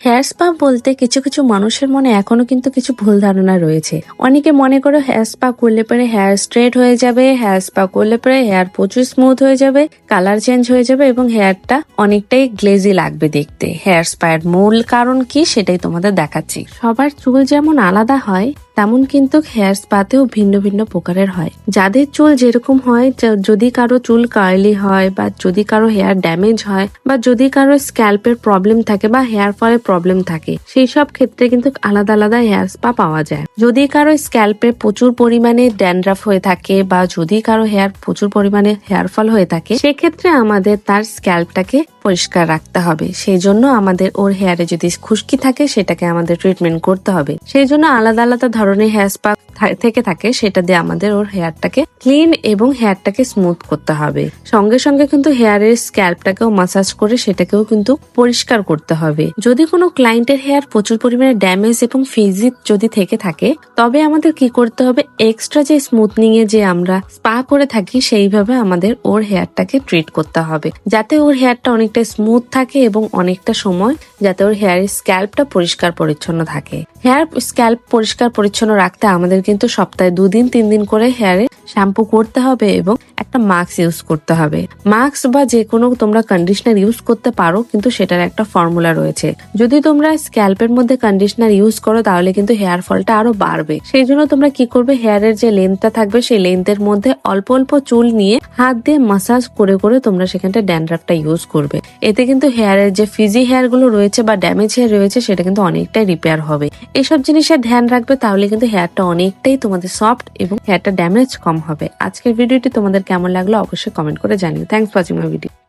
Hair spa বলতে কিছু কিছু মানুষের মনে এখনো কিন্তু কিছু ভুল ধারণা রয়েছে। অনেকে মনে করে হেয়ার স্পা করলে পরে হেয়ার স্ট্রেট হয়ে যাবে, হেয়ার স্পা করলে পরে হেয়ার প্রচুর স্মুথ হয়ে যাবে, কালার চেঞ্জ হয়ে যাবে এবং হেয়ারটা অনেকটাই গ্লেজি লাগবে দেখতে। হেয়ার স্পার মূল কারণ কি সেটাই তোমাদের দেখাচ্ছি। সবার চুল যেমন আলাদা হয় তেমন কিন্তু হেয়ার স্পাতেও ভিন্ন ভিন্ন প্রকারের হয়। যাদের চুল যেরকম হয়, যদি কারো চুল কার্লি হয় বা যদি কারো হেয়ার ড্যামেজ হয় বা যদি কারো স্ক্যাল্পের প্রবলেম থাকে বা হেয়ার ফলের প্রবলেম থাকে, সেই সব ক্ষেত্রে কিন্তু আলাদা আলাদা হেয়ার স্পা পাওয়া যায়। যদি কারো স্ক্যাল্পে প্রচুর পরিমাণে ড্যান্ড্রাফ হয়ে থাকে বা যদি কারো হেয়ার প্রচুর পরিমাণে হেয়ার ফল হয়ে থাকে, সেক্ষেত্রে আমাদের তার স্ক্যাল্পটাকে পরিষ্কার রাখতে হবে। সেই জন্য আমাদের ওর হেয়ারে যদি খুশকি থাকে সেটাকে আমাদের ট্রিটমেন্ট করতে হবে। সেই জন্য আলাদা আলাদা ধরনের হেয়ার স্পা থেকে থাকে, সেটা দিয়ে আমাদের ওর হেয়ারটাকে ক্লিন এবং হেয়ারটাকে স্মুথ করতে হবে। সঙ্গে সঙ্গে কিন্তু হেয়ারের স্ক্যাল্পটাকেও মাসাজ করে সেটাকেও কিন্তু পরিষ্কার করতে হবে। যদি কোনো ক্লায়েন্টের হেয়ার প্রচুর পরিমাণে ড্যামেজ এবং ফ্রিজি যদি থেকে থাকে, তবে আমাদের কি করতে হবে, এক্সট্রা যে স্মুথনিং এ যে আমরা স্পা করে থাকি সেইভাবে আমাদের ওর হেয়ারটাকে ট্রিট করতে হবে, যাতে ওর হেয়ারটা অনেকটা স্মুথ থাকে এবং অনেকটা সময় যাতে ওর হেয়ারের স্ক্যাল্পটা পরিষ্কার পরিচ্ছন্ন থাকে। হেয়ার স্ক্যাল্প পরিষ্কার পরিচ্ছন্ন রাখতে আমাদের কিন্তু সপ্তাহে 2 দিন 3 দিন করে হেয়ারে শ্যাম্পু করতে হবে এবং একটা মাস্ক ইউজ করতে হবে। মাস্ক বা যে কোনো তোমরা কন্ডিশনার ইউজ করতে পারো, কিন্তু সেটার একটা ফর্মুলা রয়েছে। যদি তোমরা স্ক্যাল্পের মধ্যে কন্ডিশনার ইউজ করো তাহলে কিন্তু হেয়ার ফলটা আরো বাড়বে। সেই জন্য তোমরা কি করবে, হেয়ারের যে লেন্থটা থাকবে সেই লেন্থের মধ্যে অল্প অল্প চুল নিয়ে হাত দিয়ে মাসাজ করে করে তোমরা সেখানটা ড্যান্ড্রাফটা ইউজ করবে। এতে কিন্তু হেয়ারের যে ফ্রিজি হেয়ার গুলো রয়েছে বা ড্যামেজ হেয়ার রয়েছে সেটা কিন্তু অনেকটাই রিপেয়ার হবে। এসব জিনিসের ধ্যান রাখবে, তাহলে কিন্তু হেয়ারটা অনেকটাই তোমাদের সফট এবং হেয়ারটা ড্যামেজ কম হবে। আজকের ভিডিওটি তোমাদের কেমন লাগলো অবশ্যই কমেন্ট করে জানিও। Thanks for watching my video.